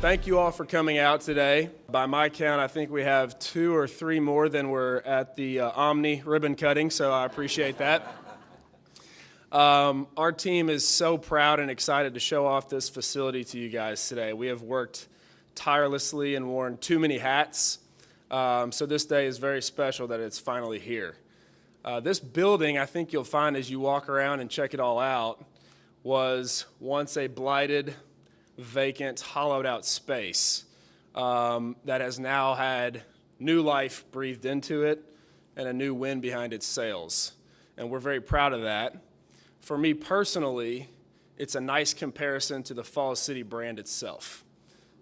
Thank you all for coming out today. By my count, I think we have 2 or 3 more than were at the Omni ribbon cutting, so I appreciate that. Our team is so proud and excited to show off this facility to you guys today. We have worked tirelessly and worn too many hats, so this day is very special that it's finally here. This building, I think you'll find as you walk around and check it all out, was once a blighted, vacant, hollowed out space that has now had new life breathed into it and a new wind behind its sails. And we're very proud of that. For me personally, it's a nice comparison to the Falls City brand itself.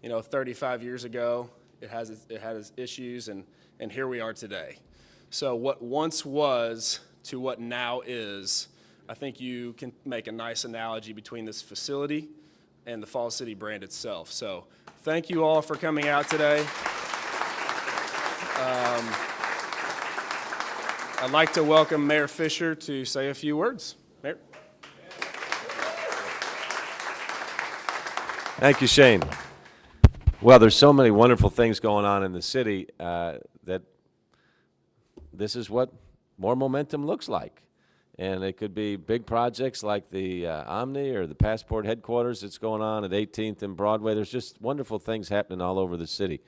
You know, 35 years ago, it had its issues, and here we are today. So what once was to what now is, I think you can make a nice analogy between this facility and the Falls City brand itself. So thank you all for coming out today. I'd like to welcome Mayor Fischer to say a few words. Mayor. Thank you, Shane. Well, there's so many wonderful things going on in the city that this is what more momentum looks like. And it could be big projects like the Omni or the Passport headquarters that's going on at 18th and Broadway. There's just wonderful things happening all over the city.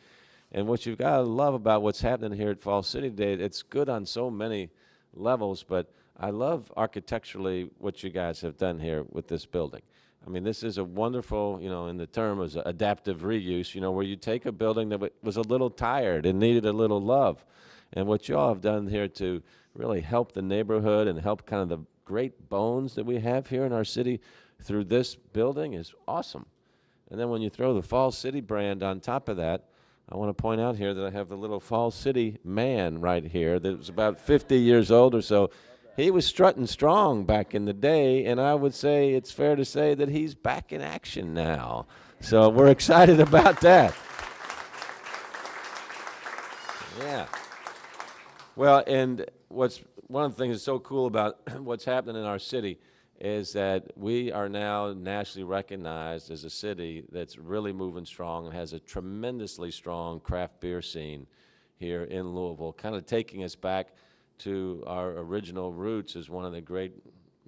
And what you've got to love about what's happening here at Falls City today, it's good on so many levels, but I love architecturally what you guys have done here with this building. I mean, this is a wonderful, you know, in the term is adaptive reuse, you know, where you take a building that was a little tired and needed a little love. And what you all have done here to really help the neighborhood and help kind of the great bones that we have here in our city through this building is awesome. And then when you throw the Falls City brand on top of that, I want to point out here that I have the little Falls City man right here that was about 50 years old or so. He was strutting strong back in the day, and I would say it's fair to say that he's back in action now. So we're excited about that. Yeah. Well, and one of the things that's so cool about what's happening in our city is that we are now nationally recognized as a city that's really moving strong and has a tremendously strong craft beer scene here in Louisville, kind of taking us back to our original roots as one of the great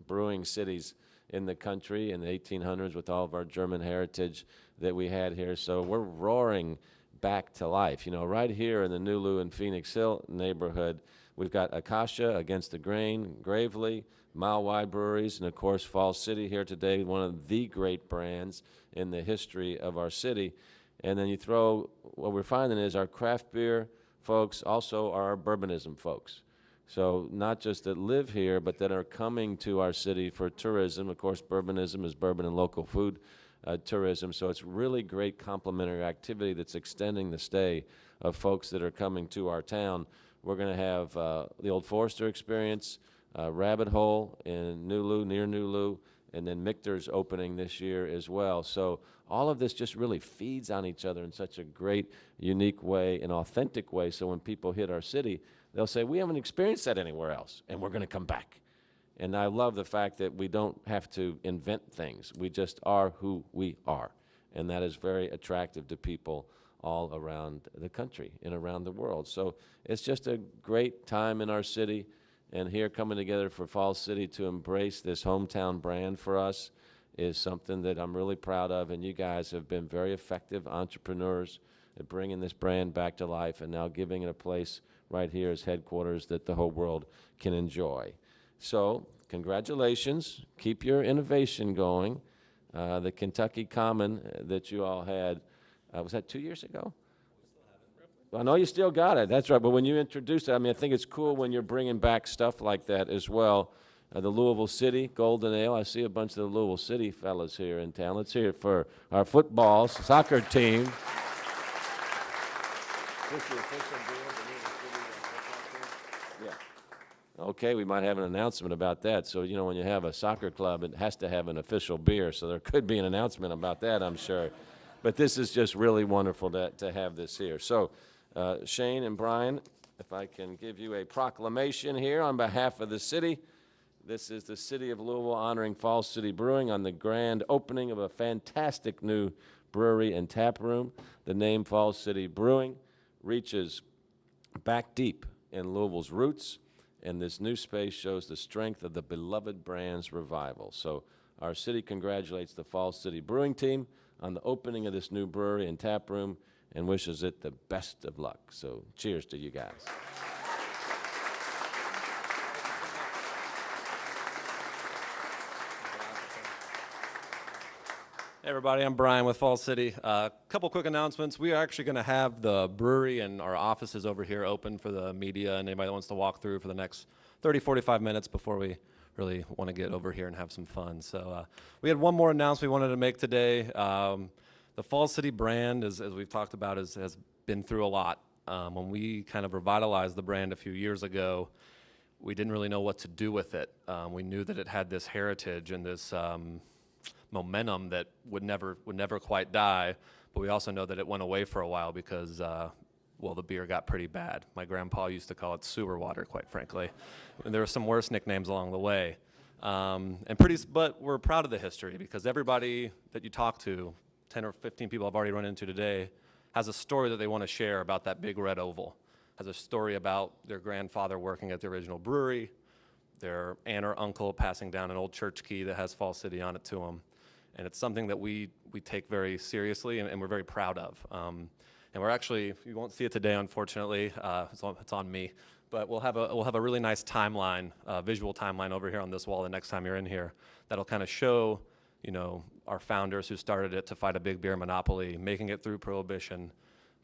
brewing cities in the country in the 1800s with all of our German heritage that we had here. So we're roaring back to life. You know, right here in the NuLu and Phoenix Hill neighborhood, we've got Acacia, Against the Grain, Gravely, Mile Wide Breweries, and of course Falls City here today, one of the great brands in the history of our city. And then you throw, what we're finding is our craft beer folks also are our bourbonism folks. So not just that live here, but that are coming to our city for tourism. Of course, bourbonism is bourbon and local food tourism, so it's really great complementary activity that's extending the stay of folks that are coming to our town. We're going to have the Old Forester experience, Rabbit Hole in NuLu, near NuLu, and then Michter's opening this year as well. So all of this just really feeds on each other in such a great, unique way, an authentic way, so when people hit our city, they'll say, we haven't experienced that anywhere else, and we're going to come back. And I love the fact that we don't have to invent things. We just are who we are. And that is very attractive to people all around the country and around the world. So it's just a great time in our city. And here coming together for Falls City to embrace this hometown brand for us is something that I'm really proud of. And you guys have been very effective entrepreneurs at bringing this brand back to life and now giving it a place right here as headquarters that the whole world can enjoy. So congratulations, keep your innovation going. The Kentucky Common that you all had, was that 2 years ago? I know you still got it, that's right, but when you introduced it, I mean, I think it's cool when you're bringing back stuff like that as well. The Louisville City Golden Ale, I see a bunch of the Louisville City fellas here in town. Let's hear it for our football soccer team. Okay, we might have an announcement about that. So, you know, when you have a soccer club, it has to have an official beer. So there could be an announcement about that, I'm sure. But this is just really wonderful to have this here. So, Shane and Brian, if I can give you a proclamation here on behalf of the city. This is the City of Louisville honoring Falls City Brewing on the grand opening of a fantastic new brewery and taproom. The name Falls City Brewing reaches back deep in Louisville's roots, and this new space shows the strength of the beloved brand's revival. So our city congratulates the Falls City Brewing team on the opening of this new brewery and taproom and wishes it the best of luck. So cheers to you guys. Hey everybody, I'm Brian with Falls City. Couple quick announcements. We are actually going to have the brewery and our offices over here open for the media and anybody that wants to walk through for the next 30, 45 minutes before we really want to get over here and have some fun. So we had one more announcement we wanted to make today. The Falls City brand, as we've talked about, has been through a lot. When we kind of revitalized the brand a few years ago, we didn't really know what to do with it. We knew that it had this heritage and this momentum that would never quite die, but we also know that it went away for a while because well, the beer got pretty bad. My grandpa used to call it sewer water, quite frankly. And there were some worse nicknames along the way. But we're proud of the history because everybody that you talk to, 10 or 15 people I've already run into today, has a story that they want to share about that big red oval, has a story about their grandfather working at the original brewery, their aunt or uncle passing down an old church key that has Falls City on it to them. And it's something that we take very seriously and we're very proud of. And we're actually, you won't see it today, unfortunately, it's on me, but we'll have a really nice timeline, visual timeline over here on this wall the next time you're in here that'll kind of show, you know, our founders who started it to fight a big beer monopoly, making it through Prohibition,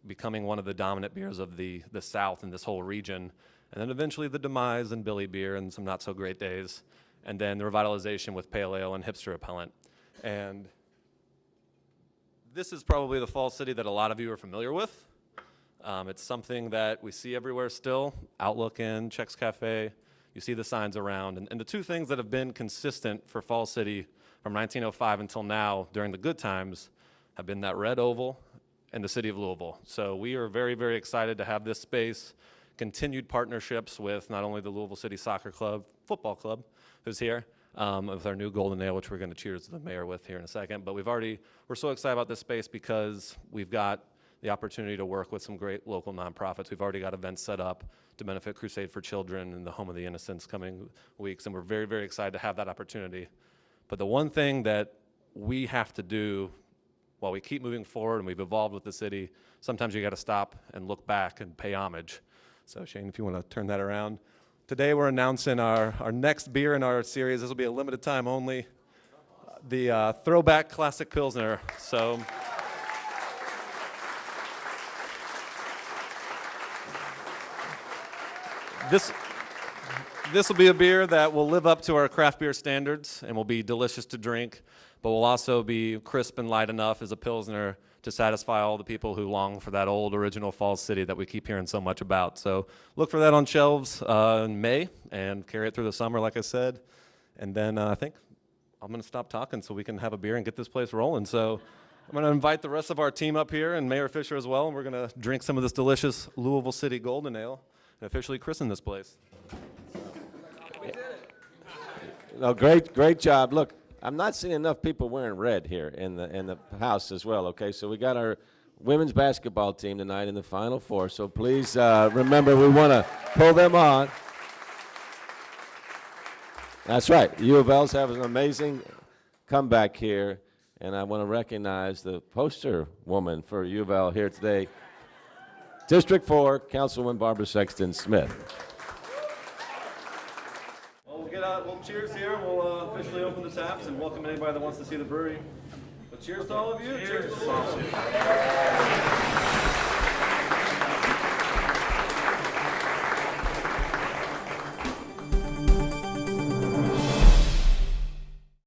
becoming one of the dominant beers of the South in this whole region, and then eventually the demise in Billy Beer and some not so great days, and then the revitalization with Pale Ale and Hipster Repellent. And this is probably the Falls City that a lot of you are familiar with. It's something that we see everywhere still. Outlook Inn, Chex Cafe, you see the signs around. And the two things that have been consistent for Falls City from 1905 until now during the good times have been that red oval and the city of Louisville. So we are very, very excited to have this space, continued partnerships with not only the Louisville City Soccer Club, football club, who's here, with our new Golden Ale, which we're going to cheers to the mayor with here in a second. But we're so excited about this space because we've got the opportunity to work with some great local nonprofits. We've already got events set up to benefit Crusade for Children and the Home of the Innocents coming weeks, and we're very, very excited to have that opportunity. But the one thing that we have to do while we keep moving forward and we've evolved with the city, sometimes you got to stop and look back and pay homage. So Shane, if you want to turn that around. Today we're announcing our next beer in our series. This will be a limited time only. The Throwback Classic Pilsner. So this will be a beer that will live up to our craft beer standards and will be delicious to drink, but will also be crisp and light enough as a Pilsner to satisfy all the people who long for that old original Falls City that we keep hearing so much about. So look for that on shelves in May and carry it through the summer, like I said. And then I think I'm going to stop talking so we can have a beer and get this place rolling. So I'm going to invite the rest of our team up here and Mayor Fischer as well, and we're going to drink some of this delicious Louisville City Golden Ale and officially christen this place. We did it. No, great job. Look, I'm not seeing enough people wearing red here in the house as well, okay? So we got our women's basketball team tonight in the Final Four, so please remember we want to pull them on. That's right. U of L's having an amazing comeback here, and I want to recognize the poster woman for U of L here today, District 4, Councilwoman Barbara Sexton Smith. We'll cheers here. We'll officially open the taps and welcome anybody that wants to see the brewery. But cheers to all of you. Cheers to Falls City.